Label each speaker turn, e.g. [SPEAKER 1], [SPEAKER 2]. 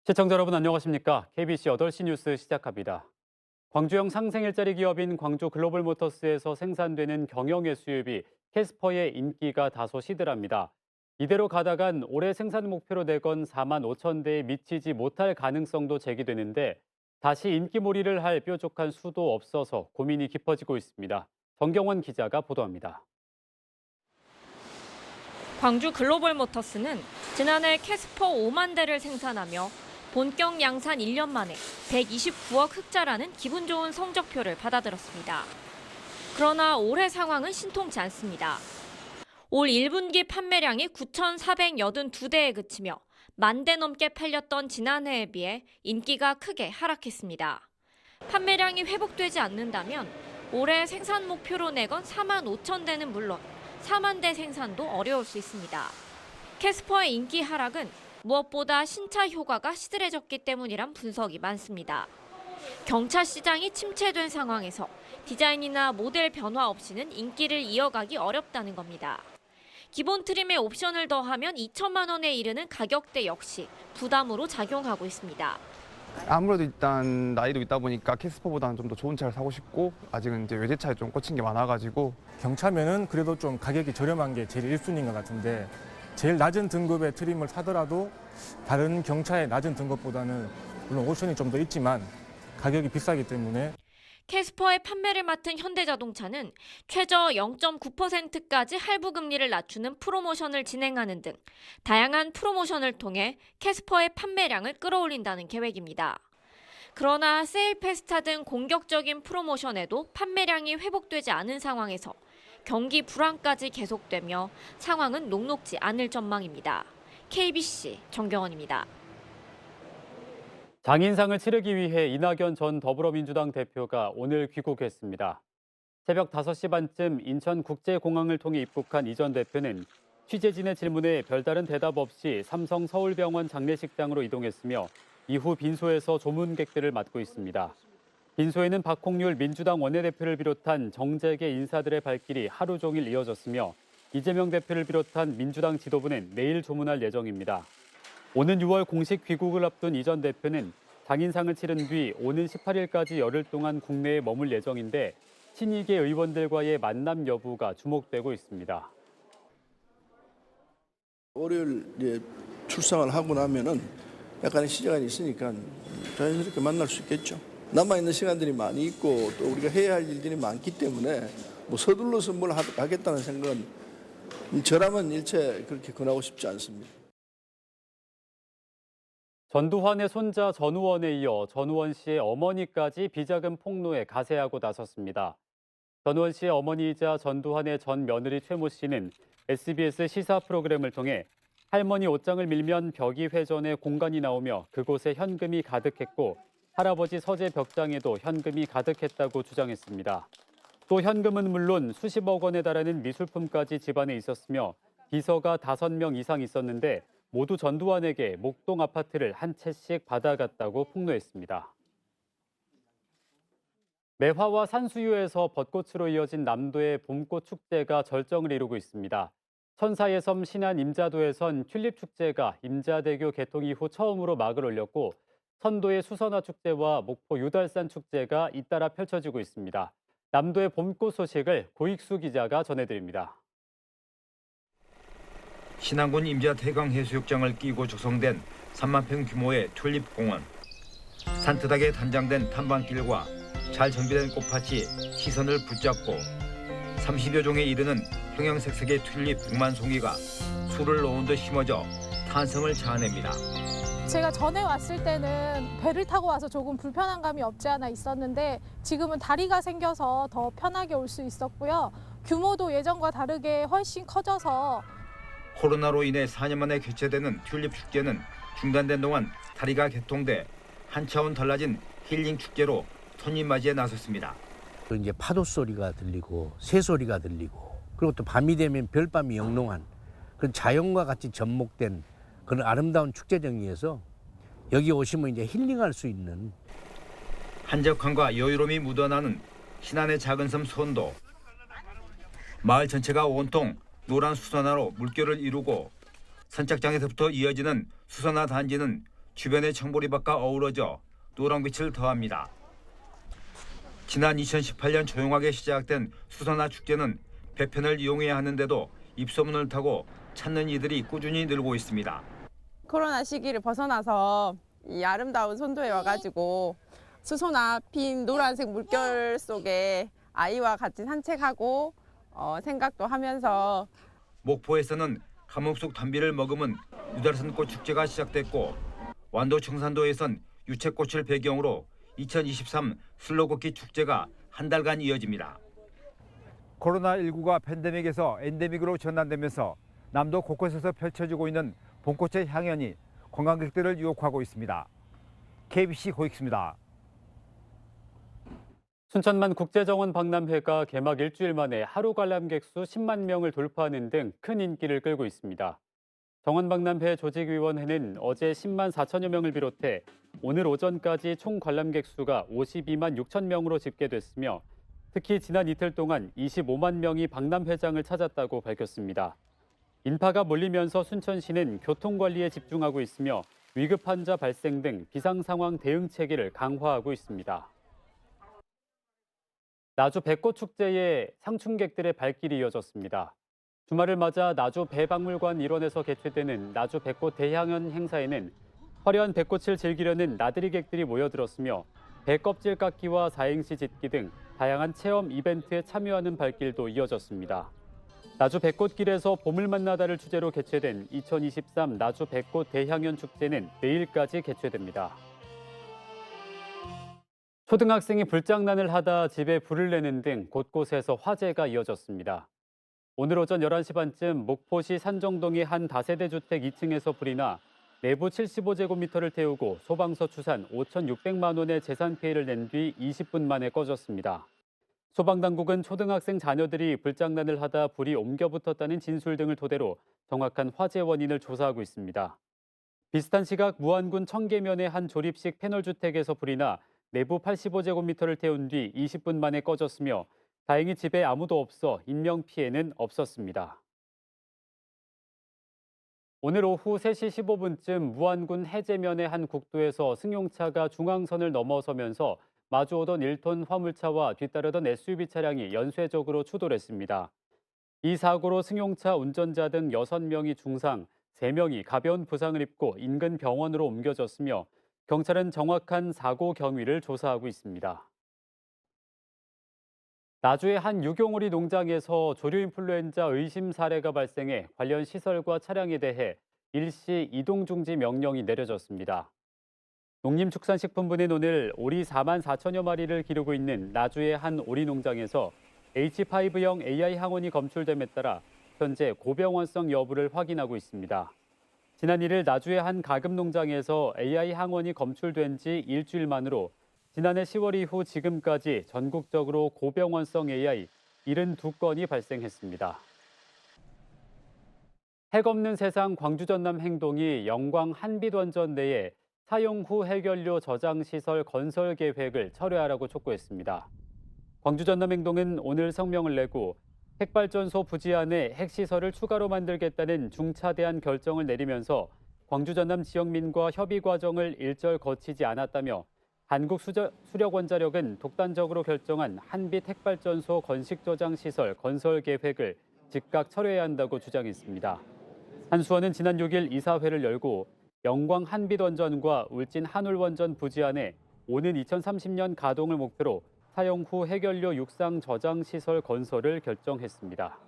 [SPEAKER 1] 시청자 여러분 안녕하십니까? KBC 8시 뉴스 시작합니다. 광주형 상생 일자리 기업인 광주 글로벌모터스에서 생산되는 경영의 수입이 캐스퍼의 인기가 다소 시들합니다. 이대로 가다간 올해 생산 목표로 내건 4만 5천 대에 미치지 못할 가능성도 제기되는데 다시 인기몰이를 할 뾰족한 수도 없어서 고민이 깊어지고 있습니다. 정경원 기자가 보도합니다.
[SPEAKER 2] 광주 글로벌모터스는 지난해 캐스퍼 5만 대를 생산하며 본격 양산 1년 만에 129억 흑자라는 기분 좋은 성적표를 받아들었습니다. 그러나 올해 상황은 신통치 않습니다. 올 1분기 판매량이 9,482대에 그치며 10,000대 넘게 팔렸던 지난해에 비해 인기가 크게 하락했습니다. 판매량이 회복되지 않는다면 올해 생산 목표로 내건 4만 5천 대는 물론 4만 대 생산도 어려울 수 있습니다. 캐스퍼의 인기 하락은 무엇보다 신차 효과가 시들해졌기 때문이란 분석이 많습니다. 경차 시장이 침체된 상황에서 디자인이나 모델 변화 없이는 인기를 이어가기 어렵다는 겁니다. 기본 트림에 옵션을 더하면 2천만 원에 이르는 가격대 역시 부담으로 작용하고 있습니다.
[SPEAKER 3] 아무래도 일단 나이도 있다 보니까 캐스퍼보다는 좀 더 좋은 차를 사고 싶고 아직은 이제 외제차에 좀 꽂힌 게 많아가지고
[SPEAKER 4] 경차면은 그래도 좀 가격이 저렴한 게 제일 1순위인 것 같은데 제일 낮은 등급의 트림을 사더라도 다른 경차의 낮은 등급보다는 물론 옵션이 좀 더 있지만 가격이 비싸기 때문에
[SPEAKER 2] 캐스퍼의 판매를 맡은 현대자동차는 최저 0.9%까지 할부 금리를 낮추는 프로모션을 진행하는 등 다양한 프로모션을 통해 캐스퍼의 판매량을 끌어올린다는 계획입니다. 그러나 세일페스타 등 공격적인 프로모션에도 판매량이 회복되지 않은 상황에서 경기 불황까지 계속되며 상황은 녹록지 않을 전망입니다. KBC 정경원입니다.
[SPEAKER 1] 장인상을 치르기 위해 이낙연 전 더불어민주당 대표가 오늘 귀국했습니다. 새벽 5시 반쯤 인천국제공항을 통해 입국한 이 전 대표는 취재진의 질문에 별다른 대답 없이 삼성 서울병원 장례식장으로 이동했으며 이후 빈소에서 조문객들을 맡고 있습니다. 빈소에는 박홍률 민주당 원내대표를 비롯한 정재계 인사들의 발길이 하루 종일 이어졌으며 이재명 대표를 비롯한 민주당 지도부는 내일 조문할 예정입니다. 오는 6월 공식 귀국을 앞둔 이 전 대표는 장인상을 치른 뒤 오는 18일까지 열흘 동안 국내에 머물 예정인데 친이계 의원들과의 만남 여부가 주목되고 있습니다.
[SPEAKER 5] 월요일 출상을 하고 나면은 약간의 시간이 있으니까 자연스럽게 만날 수 있겠죠. 남아있는 시간들이 많이 있고 또 우리가 해야 할 일들이 많기 때문에 뭐 서둘러서 뭘 하겠다는 생각은 저라면 일체 그렇게 권하고 싶지 않습니다.
[SPEAKER 1] 전두환의 손자 전우원에 이어 전우원 씨의 어머니까지 비자금 폭로에 가세하고 나섰습니다. 전우원 씨의 어머니이자 전두환의 전 며느리 최모 씨는 SBS 시사 프로그램을 통해 할머니 옷장을 밀면 벽이 회전해 공간이 나오며 그곳에 현금이 가득했고 할아버지 서재 벽장에도 현금이 가득했다고 주장했습니다. 또 현금은 물론 수십억 원에 달하는 미술품까지 집안에 있었으며 비서가 5명 이상 있었는데 모두 전두환에게 목동 아파트를 한 채씩 받아갔다고 폭로했습니다. 매화와 산수유에서 벚꽃으로 이어진 남도의 봄꽃 축제가 절정을 이루고 있습니다. 천사의 섬 신안 임자도에선 튤립 축제가 임자대교 개통 이후 처음으로 막을 올렸고 선도의 수선화 축제와 목포 유달산 축제가 잇따라 펼쳐지고 있습니다. 남도의 봄꽃 소식을 고익수 기자가 전해드립니다.
[SPEAKER 6] 신안군 임자 태광해수욕장을 끼고 조성된 3만 평 규모의 튤립 공원. 산뜻하게 단장된 탐방길과 잘 정비된 꽃밭이 시선을 붙잡고 30여 종에 이르는 형형색색의 튤립 100만 송이가 술을 놓은 듯 심어져 탄성을 자아냅니다.
[SPEAKER 7] 제가 전에 왔을 때는 배를 타고 와서 조금 불편한 감이 없지 않아 있었는데 지금은 다리가 생겨서 더 편하게 올 수 있었고요. 규모도 예전과 다르게 훨씬 커져서
[SPEAKER 6] 코로나로 인해 4년 만에 개최되는 튤립 축제는 중단된 동안 다리가 개통돼 한 차원 달라진 힐링 축제로 손님 맞이에 나섰습니다.
[SPEAKER 8] 이제 파도 소리가 들리고 새 소리가 들리고 그리고 또 밤이 되면 별밤이 영롱한 그런 자연과 같이 접목된 그런 아름다운 축제 정리에서 여기 오시면 이제 힐링할 수 있는
[SPEAKER 6] 한적함과 여유로움이 묻어나는 신안의 작은 섬 선도. 마을 전체가 온통 노란 수선화로 물결을 이루고 선착장에서부터 이어지는 수선화 단지는 주변의 청보리밭과 어우러져 노랑빛을 더합니다. 지난 2018년 조용하게 시작된 수선화 축제는 배편을 이용해야 하는데도 입소문을 타고 찾는 이들이 꾸준히 늘고 있습니다.
[SPEAKER 9] 코로나 시기를 벗어나서 이 아름다운 선도에 와가지고 수소나 핀 노란색 물결 속에 아이와 같이 산책하고 생각도 하면서
[SPEAKER 6] 목포에서는 가뭄속 단비를 머금은 유달선꽃 축제가 시작됐고 완도 청산도에선 유채꽃을 배경으로 2023 슬로걷기 축제가 한 달간 이어집니다.
[SPEAKER 10] 코로나19가 팬데믹에서 엔데믹으로 전환되면서 남도 곳곳에서 펼쳐지고 있는 봄꽃의 향연이 관광객들을 유혹하고 있습니다. KBC 고익수입니다.
[SPEAKER 1] 순천만 국제정원 박람회가 개막 일주일 만에 하루 관람객 수 10만 명을 돌파하는 등 큰 인기를 끌고 있습니다. 정원박람회 조직위원회는 어제 10만 4천여 명을 비롯해 오늘 오전까지 총 관람객 수가 52만 6천 명으로 집계됐으며 특히 지난 이틀 동안 25만 명이 박람회장을 찾았다고 밝혔습니다. 인파가 몰리면서 순천시는 교통관리에 집중하고 있으며 위급 환자 발생 등 비상상황 대응 체계를 강화하고 있습니다. 나주 벚꽃축제에 상춘객들의 발길이 이어졌습니다. 주말을 맞아 나주 배박물관 일원에서 개최되는 나주 벚꽃 대향연 행사에는 화려한 벚꽃을 즐기려는 나들이객들이 모여들었으며 배 껍질 깎기와 사행시 짓기 등 다양한 체험 이벤트에 참여하는 발길도 이어졌습니다. 나주 벚꽃길에서 봄을 만나다를 주제로 개최된 2023 나주 벚꽃 대향연 축제는 내일까지 개최됩니다. 초등학생이 불장난을 하다 집에 불을 내는 등 곳곳에서 화재가 이어졌습니다. 오늘 오전 11시 반쯤 목포시 산정동의 한 다세대 주택 2층에서 불이 나 내부 75제곱미터를 태우고 소방서 추산 5,600만 원의 재산 피해를 낸 뒤 20분 만에 꺼졌습니다. 소방당국은 초등학생 자녀들이 불장난을 하다 불이 옮겨 붙었다는 진술 등을 토대로 정확한 화재 원인을 조사하고 있습니다. 비슷한 시각 무안군 청계면의 한 조립식 패널주택에서 불이 나 내부 85제곱미터를 태운 뒤 20분 만에 꺼졌으며 다행히 집에 아무도 없어 인명피해는 없었습니다. 오늘 오후 3시 15분쯤 무안군 해제면의 한 국도에서 승용차가 중앙선을 넘어서면서 마주오던 1톤 화물차와 뒤따르던 SUV 차량이 연쇄적으로 추돌했습니다. 이 사고로 승용차 운전자 등 6명이 중상, 3명이 가벼운 부상을 입고 인근 병원으로 옮겨졌으며 경찰은 정확한 사고 경위를 조사하고 있습니다. 나주의 한 유경오리 농장에서 조류인플루엔자 의심 사례가 발생해 관련 시설과 차량에 대해 일시 이동 중지 명령이 내려졌습니다. 농림축산식품부는 오늘 오리 4만 4천여 마리를 기르고 있는 나주의 한 오리 농장에서 H5형 AI 항원이 검출됨에 따라 현재 고병원성 여부를 확인하고 있습니다. 지난 1일 나주의 한 가금 농장에서 AI 항원이 검출된 지 일주일 만으로 지난해 10월 이후 지금까지 전국적으로 고병원성 AI 72건이 발생했습니다. 핵없는 세상 광주 전남 행동이 영광 한빛원전 내에 사용 후 해결료 저장시설 건설 계획을 철회하라고 촉구했습니다. 광주 전남 행동은 오늘 성명을 내고 핵발전소 부지 안에 핵시설을 추가로 만들겠다는 중차대한 결정을 내리면서 광주 전남 지역민과 협의 과정을 일절 거치지 않았다며 한국수력원자력은 독단적으로 결정한 한빛 핵발전소 건식저장시설 건설 계획을 즉각 철회해야 한다고 주장했습니다. 한수원은 지난 6일 이사회를 열고 영광 한빛원전과 울진 한울원전 부지 안에 오는 2030년 가동을 목표로 사용 후 해결료 육상 저장시설 건설을 결정했습니다.